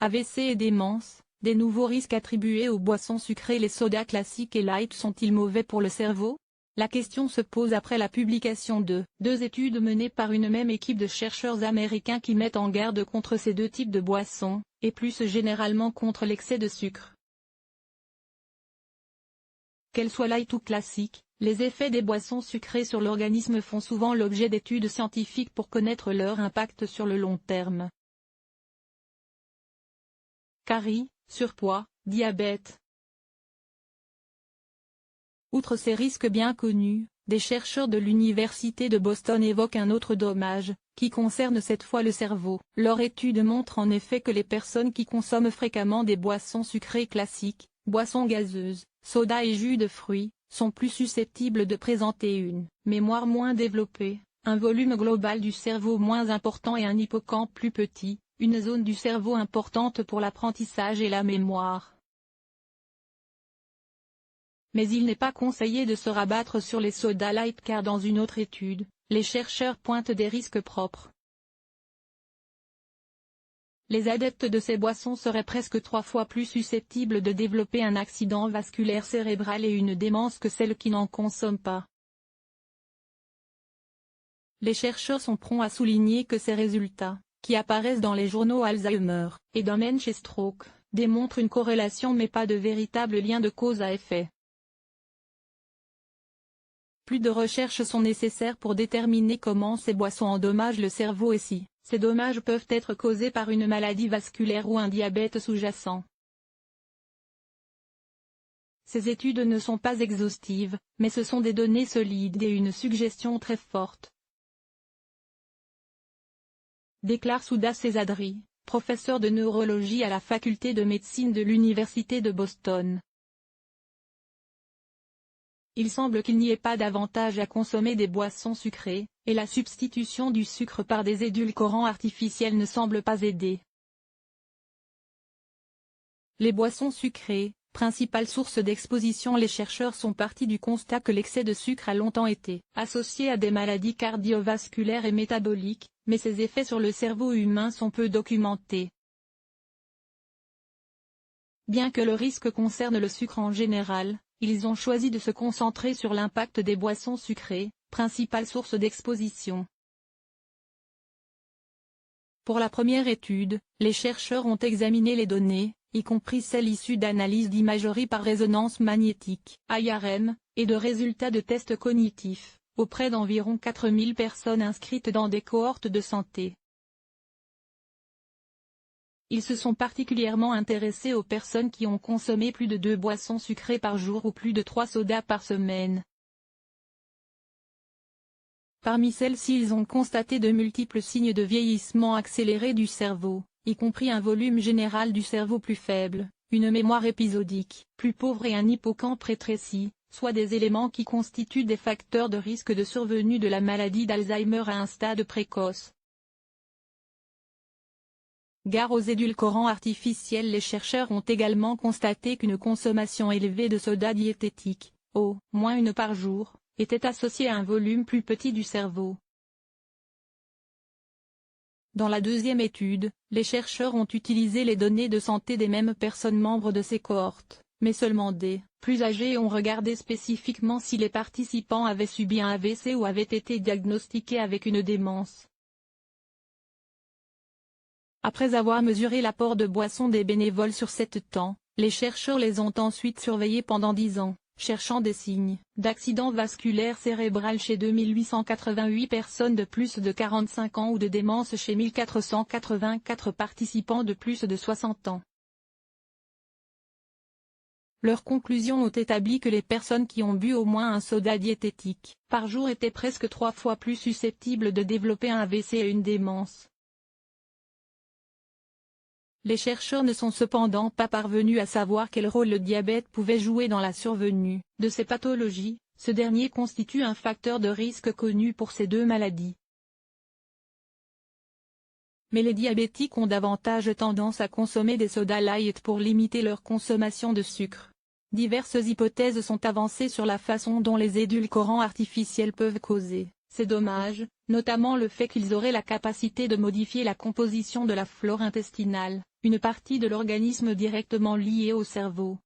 AVC et démence. Des nouveaux risques attribués aux boissons sucrées. Les sodas classiques et light sont-ils mauvais pour le cerveau? La question se pose après la publication de deux études menées par une même équipe de chercheurs américains qui mettent en garde contre ces deux types de boissons, et plus généralement contre l'excès de sucre. Qu'elles soient light ou classiques, les effets des boissons sucrées sur l'organisme font souvent l'objet d'études scientifiques pour connaître leur impact sur le long terme. Caries, surpoids, diabète. Outre ces risques bien connus, des chercheurs de l'Université de Boston évoquent un autre dommage, qui concerne cette fois le cerveau. Leur étude montre en effet que les personnes qui consomment fréquemment des boissons sucrées classiques, boissons gazeuses, sodas et jus de fruits, sont plus susceptibles de présenter une mémoire moins développée, un volume global du cerveau moins important et un hippocampe plus petit, une zone du cerveau importante pour l'apprentissage et la mémoire. Mais il n'est pas conseillé de se rabattre sur les sodas light car dans une autre étude, les chercheurs pointent des risques propres. Les adeptes de ces boissons seraient presque 3 fois plus susceptibles de développer un accident vasculaire cérébral et une démence que celles qui n'en consomment pas. Les chercheurs sont prompts à souligner que ces résultats, qui apparaissent dans les journaux Alzheimer et Dementia Stroke, démontrent une corrélation mais pas de véritable lien de cause à effet. Plus de recherches sont nécessaires pour déterminer comment ces boissons endommagent le cerveau et si ces dommages peuvent être causés par une maladie vasculaire ou un diabète sous-jacent. Ces études ne sont pas exhaustives, mais ce sont des données solides et une suggestion très forte. Déclare Souda Cesadri, professeur de neurologie à la faculté de médecine de l'Université de Boston. Il semble qu'il n'y ait pas d'avantage à consommer des boissons sucrées, et la substitution du sucre par des édulcorants artificiels ne semble pas aider. Les boissons sucrées, principale source d'exposition. Les chercheurs sont partis du constat que l'excès de sucre a longtemps été associé à des maladies cardiovasculaires et métaboliques, mais ses effets sur le cerveau humain sont peu documentés. Bien que le risque concerne le sucre en général, ils ont choisi de se concentrer sur l'impact des boissons sucrées, principale source d'exposition. Pour la première étude, les chercheurs ont examiné les données, y compris celles issues d'analyses d'imagerie par résonance magnétique, IRM, et de résultats de tests cognitifs, auprès d'environ 4000 personnes inscrites dans des cohortes de santé. Ils se sont particulièrement intéressés aux personnes qui ont consommé plus de 2 boissons sucrées par jour ou plus de 3 sodas par semaine. Parmi celles-ci, ils ont constaté de multiples signes de vieillissement accéléré du cerveau, y compris un volume général du cerveau plus faible, une mémoire épisodique plus pauvre et un hippocampe rétréci, soit des éléments qui constituent des facteurs de risque de survenue de la maladie d'Alzheimer à un stade précoce. Gare aux édulcorants artificiels. Les chercheurs ont également constaté qu'une consommation élevée de sodas diététiques, au moins une par jour, était associée à un volume plus petit du cerveau. Dans la deuxième étude, les chercheurs ont utilisé les données de santé des mêmes personnes membres de ces cohortes, mais seulement des plus âgés, et ont regardé spécifiquement si les participants avaient subi un AVC ou avaient été diagnostiqués avec une démence. Après avoir mesuré l'apport de boissons des bénévoles sur 7 temps, les chercheurs les ont ensuite surveillés pendant 10 ans, cherchant des signes d'accident vasculaire cérébral chez 2888 personnes de plus de 45 ans ou de démence chez 1484 participants de plus de 60 ans. Leurs conclusions ont établi que les personnes qui ont bu au moins un soda diététique par jour étaient presque 3 fois plus susceptibles de développer un AVC et une démence. Les chercheurs ne sont cependant pas parvenus à savoir quel rôle le diabète pouvait jouer dans la survenue de ces pathologies. Ce dernier constitue un facteur de risque connu pour ces 2 maladies. Mais les diabétiques ont davantage tendance à consommer des sodas light pour limiter leur consommation de sucre. Diverses hypothèses sont avancées sur la façon dont les édulcorants artificiels peuvent causer ces dommages, notamment le fait qu'ils auraient la capacité de modifier la composition de la flore intestinale, une partie de l'organisme directement liée au cerveau.